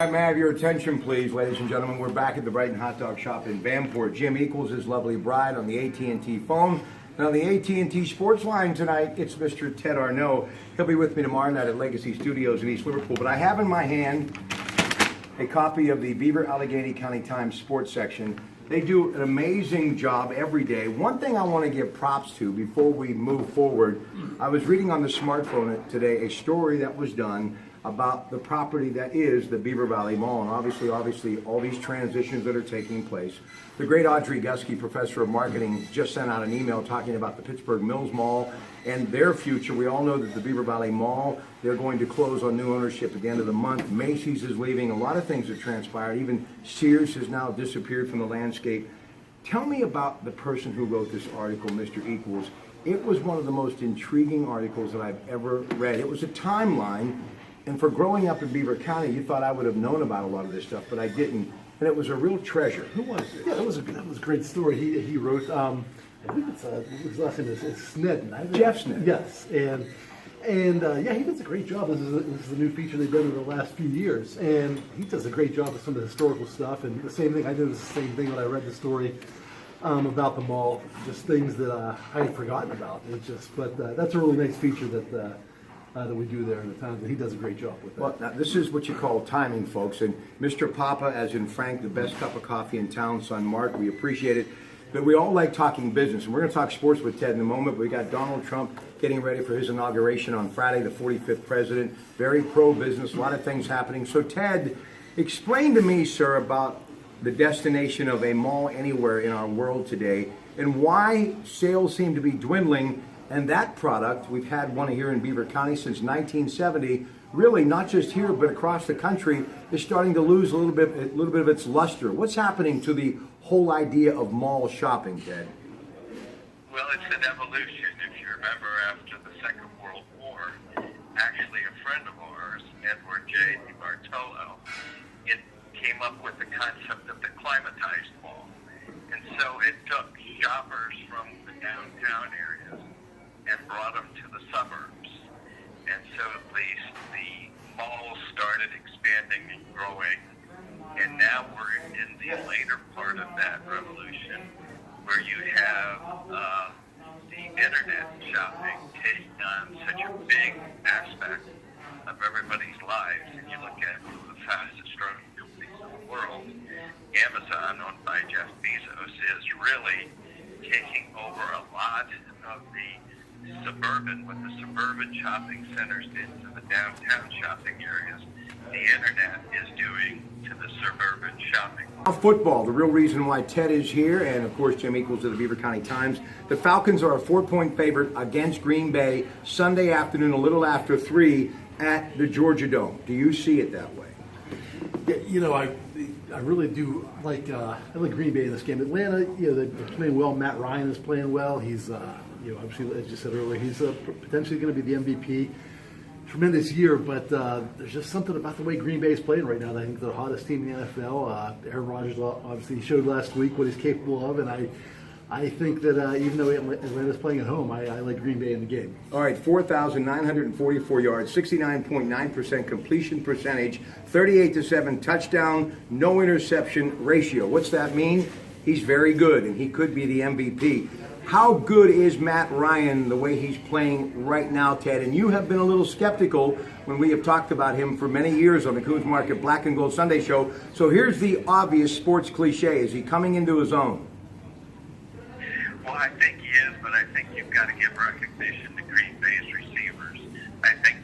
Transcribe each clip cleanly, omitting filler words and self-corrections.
May I have your attention, please, ladies and gentlemen? We're back at the Brighton Hot Dog Shop in Vanport. Jim equals his lovely bride on the AT&T phone. And on the AT&T Sports Line tonight, it's Mr. Ted Arnaud. He'll be with me tomorrow night at Legacy Studios in East Liverpool. But I have in my hand a copy of the Beaver Allegheny County Times sports section. They do an amazing job every day. One thing I want to give props to before we move forward, I was reading on the smartphone today a story that was done about the property that is the Beaver Valley Mall, and obviously all these transitions that are taking place. The great Audrey Gusky, professor of marketing, just sent out an email talking about the Pittsburgh Mills Mall and their future. We all know that the Beaver Valley Mall, they're going to close on new ownership at the end of the month. Macy's is leaving. A lot of things have transpired. Even Sears has now disappeared from the landscape. Tell me about the person who wrote this article, Mr. Equals. It was one of the most intriguing articles that I've ever read. It was a timeline. And for growing up in Beaver County, you thought I would have known about a lot of this stuff, but I didn't. And it was a real treasure. Who was it? Yeah, that was a great story. He wrote. I think his last name is Snedden. Jeff Snedden. Yes, and yeah, he does a great job. This is a new feature they've done in the last few years, and he does a great job with some of the historical stuff. And the same thing, I noticed the same thing when I read the story about the mall. Just things that I had forgotten about. But that's a really nice feature that we do there in the town. He does a great job with that. Well, now, this is what you call timing, folks. And Mr. Papa, as in Frank, the best cup of coffee in town, son Mark, we appreciate it. But we all like talking business. And we're going to talk sports with Ted in a moment. We got Donald Trump getting ready for his inauguration on Friday, the 45th president. Very pro-business, a lot of things happening. So, Ted, explain to me, sir, about the destination of a mall anywhere in our world today and why sales seem to be dwindling. And that product, we've had one here in Beaver County since 1970, really not just here but across the country, is starting to lose a little bit of its luster. What's happening to the whole idea of mall shopping, Ted? Well, it's an evolution. If you remember, after the Second World War, actually a friend of ours, Edward J. Bartolo, came up with the concept of the climatized mall. And so it took shoppers from the downtown areas and brought them to the suburbs. And so the malls started expanding and growing. And now we're in the later part of that revolution where you have the internet shopping taking on such a big aspect of everybody's lives. And you look at one of the fastest growing companies in the world, Amazon, owned by Jeff Bezos, is really taking over a lot of what the suburban shopping centers did to the downtown shopping areas, the internet is doing to the suburban shopping. Football, the real reason why Ted is here, and of course Jim equals to the Beaver County Times. The Falcons are a 4-point favorite against Green Bay Sunday afternoon, a little after 3 at the Georgia Dome. Do you see it that way? Yeah, you know, I really do like I like Green Bay in this game. Atlanta, they're playing well. Matt Ryan is playing well. He's obviously, as you said earlier, he's potentially going to be the MVP. Tremendous year, but there's just something about the way Green Bay is playing right now. I think they're the hottest team in the NFL. Aaron Rodgers obviously showed last week what he's capable of, and I think that even though Atlanta's playing at home, I like Green Bay in the game. All right, 4,944 yards, 69.9% completion percentage, 38-7 touchdown, no interception ratio. What's that mean? He's very good, and he could be the MVP. How good is Matt Ryan the way he's playing right now, Ted? And you have been a little skeptical when we have talked about him for many years on the Coons Market Black and Gold Sunday Show. So here's the obvious sports cliche. Is he coming into his own? Well, I think he is, but I think you've got to give recognition to Green Bay's receivers. I think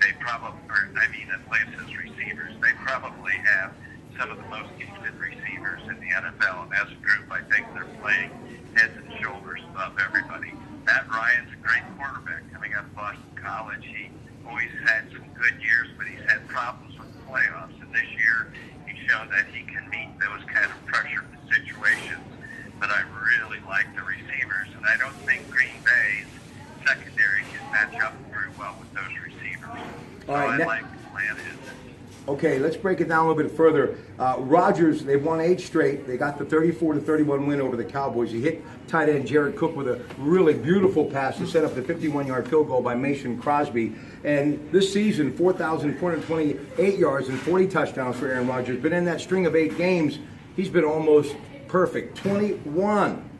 Atlanta's receivers, they probably have some of the most gifted receivers in the NFL. And as a group, I think they're playing heads and shoulders above everybody. Matt Ryan's a great quarterback coming out of Boston College. He always had some good years, but he's had problems with the playoffs. And this year, he's shown that he can meet those kind of pressure situations. But I really like the receivers, and I don't think Green Bay's secondary can match up very well with those receivers. So I like Atlanta. Okay, let's break it down a little bit further. Rodgers, they've won 8 straight. They got the 34-31 win over the Cowboys. He hit tight end Jared Cook with a really beautiful pass to set up the 51-yard field goal by Mason Crosby. And this season, 4,428 yards and 40 touchdowns for Aaron Rodgers. But in that string of 8 games, he's been almost perfect. 21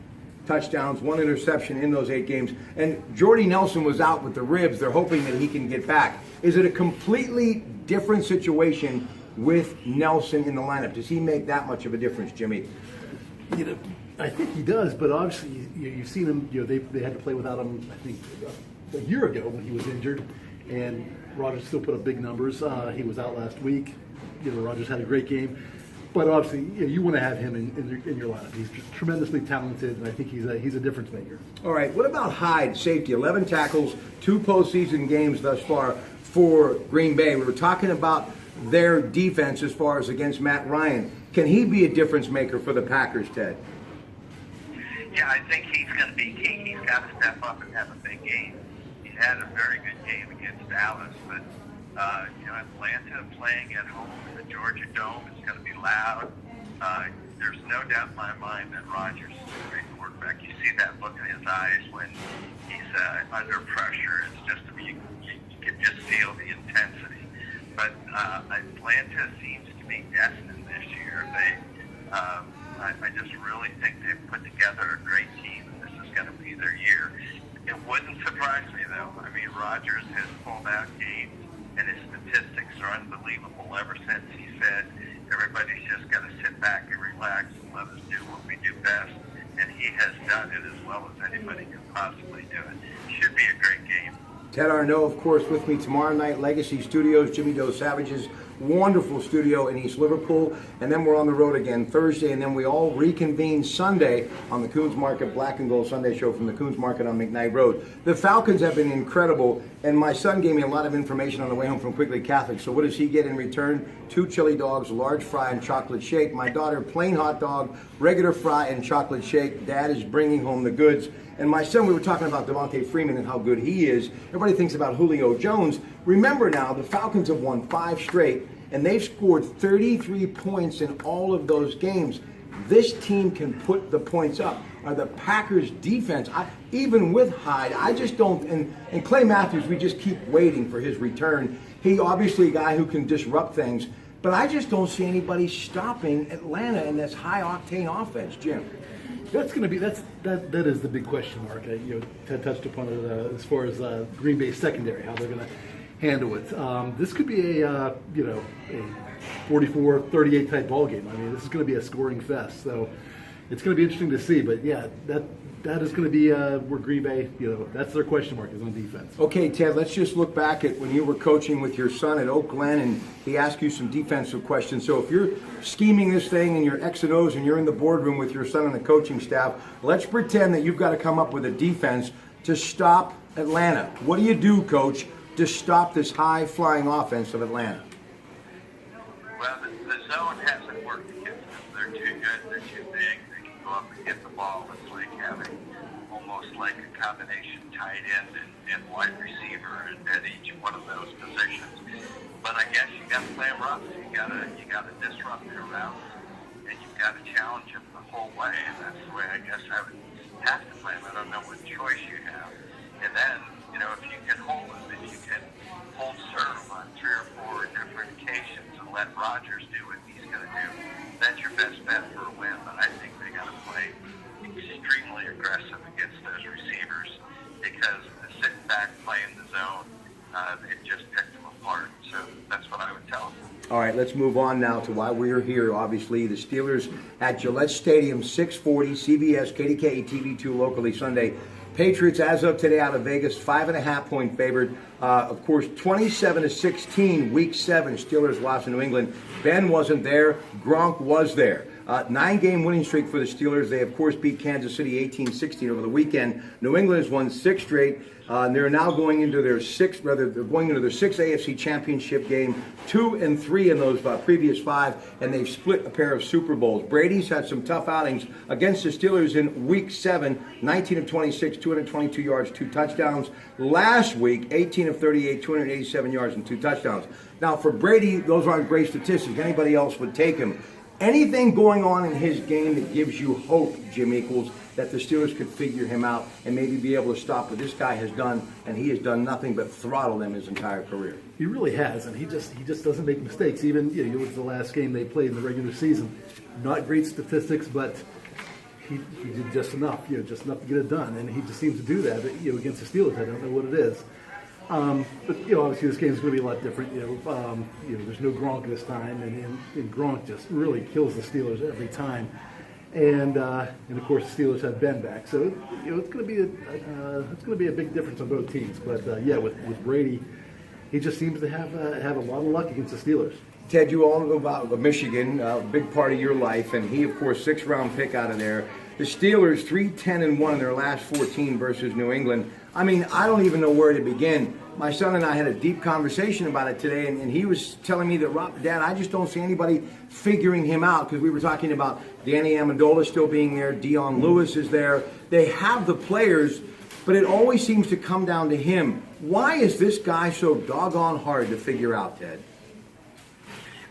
touchdowns, 1 interception in those 8 games. And Jordy Nelson was out with the ribs. They're hoping that he can get back. Is it a completely different situation with Nelson in the lineup? Does he make that much of a difference, Jimmy? You know, I think he does, but obviously you've seen him. You know, they had to play without him. I think a year ago when he was injured, and Rodgers still put up big numbers. He was out last week. You know, Rodgers had a great game, but obviously you want to have him in your lineup. He's just tremendously talented, and I think he's a difference maker. All right, what about Hyde, safety? 11 tackles, 2 postseason games thus far for Green Bay. We were talking about their defense as far as against Matt Ryan. Can he be a difference maker for the Packers, Ted? Yeah, I think he's going to be key. He's got to step up and have a big game. He had a very good game against Dallas, but Atlanta playing at home in the Georgia Dome is going to be loud. There's no doubt in my mind that Rodgers is a great quarterback. You see that look in his eyes when he's under pressure. It's just you can just feel the intensity. But Atlanta seems to be destined this year. I just really think they've put together a great team, and this is going to be their year. It wouldn't surprise me, though. I mean, Rodgers has pulled out games, and his statistics are unbelievable ever since he said everybody's just got to sit back and relax and let us do what we do best. And he has done it as well as anybody can possibly do it. Should be a great game. Ted Arnaud, of course, with me tomorrow night, Legacy Studios, Jimmy Doe Savage's wonderful studio in East Liverpool. And then we're on the road again Thursday, and then we all reconvene Sunday on the Coons Market Black and Gold Sunday show from the Coons Market on McKnight Road. The Falcons have been incredible, and my son gave me a lot of information on the way home from Quigley Catholic. So what does he get in return? 2 chili dogs, large fry, and chocolate shake. My daughter, plain hot dog, regular fry, and chocolate shake. Dad is bringing home the goods. And my son, we were talking about Devontae Freeman and how good he is. Everybody thinks about Julio Jones. Remember now, the Falcons have won 5 straight, and they've scored 33 points in all of those games. This team can put the points up. The Packers' defense, even with Hyde, I just don't, and Clay Matthews, we just keep waiting for his return. He obviously a guy who can disrupt things, but I just don't see anybody stopping Atlanta in this high-octane offense, Jim. That's going to be that is the big question mark. Ted touched upon it as far as Green Bay secondary, how they're going to handle it. This could be a 44-38 type ball game. I mean, this is going to be a scoring fest. So it's going to be interesting to see. But yeah, that is going to be where Green Bay, that's their question mark is on defense. Okay, Ted, let's just look back at when you were coaching with your son at Oak Glen, and he asked you some defensive questions. So if you're scheming this thing and you're X and O's and you're in the boardroom with your son and the coaching staff, let's pretend that you've got to come up with a defense to stop Atlanta. What do you do, Coach, to stop this high-flying offense of Atlanta? Well, the zone hasn't worked against them. They're too good. They're too big. They can go up and get the ball. It's like having almost like a combination tight end and wide receiver at each one of those positions. But I guess you got to play them rough. You got to disrupt their routes, and you've got to challenge them the whole way. And that's the way I guess I would have to play them. I don't know what choice you have. And then, if you can hold them, if you can hold serve on 3 or 4 different occasions and let Rodgers do what he's going to do, that's your best bet for a win. But I think they got to play extremely aggressive against those receivers because sitting back playing the zone, it just picked them apart. So that's what I would tell them. All right, let's move on now to why we're here. Obviously, the Steelers at Gillette Stadium, 6:40, CBS, KDKA TV2 locally Sunday. Patriots, as of today, out of Vegas, 5.5-point favorite. Of course, 27-16, Week 7. Steelers lost in New England. Ben wasn't there. Gronk was there. 9-game winning streak for the Steelers. They, of course, beat Kansas City 18-16 over the weekend. New England has won 6 straight. They're now going into their sixth AFC Championship game, 2-3 in those previous 5, and they've split a pair of Super Bowls. Brady's had some tough outings against the Steelers in Week 7, 19 of 26, 222 yards, 2 touchdowns. Last week, 18 of 38, 287 yards, and 2 touchdowns. Now, for Brady, those aren't great statistics. Anybody else would take him. Anything going on in his game that gives you hope, Jim Equals, that the Steelers could figure him out and maybe be able to stop what this guy has done, and he has done nothing but throttle them his entire career. He really has, and he just doesn't make mistakes. Even you look at the last game they played in the regular season, not great statistics, but he did just enough, just enough to get it done, and he just seems to do that. Against the Steelers, I don't know what it is. But obviously this game is going to be a lot different. There's no Gronk this time, and Gronk just really kills the Steelers every time. And of course the Steelers have Ben back, so it's going to be a big difference on both teams. But with Brady, he just seems to have a lot of luck against the Steelers. Ted, you all know about Michigan, a big part of your life, and he, of course, 6th-round pick out of there. The Steelers 3-10-1 in their last 14 versus New England. I mean, I don't even know where to begin. My son and I had a deep conversation about it today, and he was telling me that, Dad, I just don't see anybody figuring him out, because we were talking about Danny Amendola still being there, Dion Lewis is there. They have the players, but it always seems to come down to him. Why is this guy so doggone hard to figure out, Ted?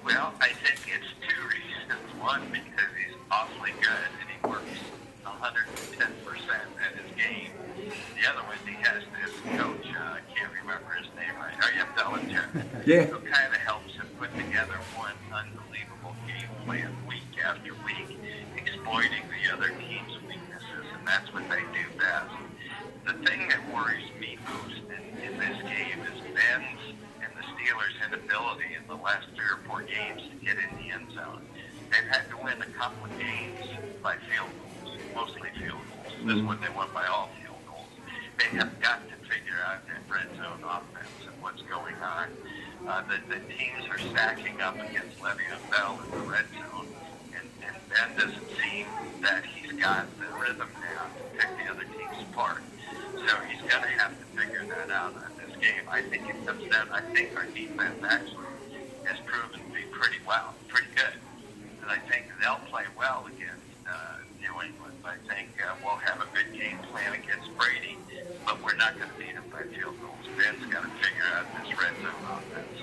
Well, I think it's 2 reasons. One, because he's awfully good and he works 110% at his game. The other one, he has this coach, I can't remember his name right now, Belichick, Yeah. who kind of helps him put together one unbelievable game plan week after week, exploiting the other team's weaknesses, and that's what they do best. The thing that worries me most in this game is Ben's and the Steelers' inability in the last 3 or 4 games to get in the end zone. They've had to win a couple of games by field goals, mostly field goals. This one they won by all field goals. They have got to figure out that red zone offense and what's going on. The teams are stacking up against Le'Veon Bell in the red zone, and Ben doesn't seem that he's got the rhythm now to pick the other teams apart. So he's going to have to figure that out in this game. I think it comes down, I think our defense actually has proven to be pretty good. And I think they'll play well against New England. I think we'll have a good game plan against Brady, but we're not going to beat him by field goals. Ben's got to figure out this red zone offense.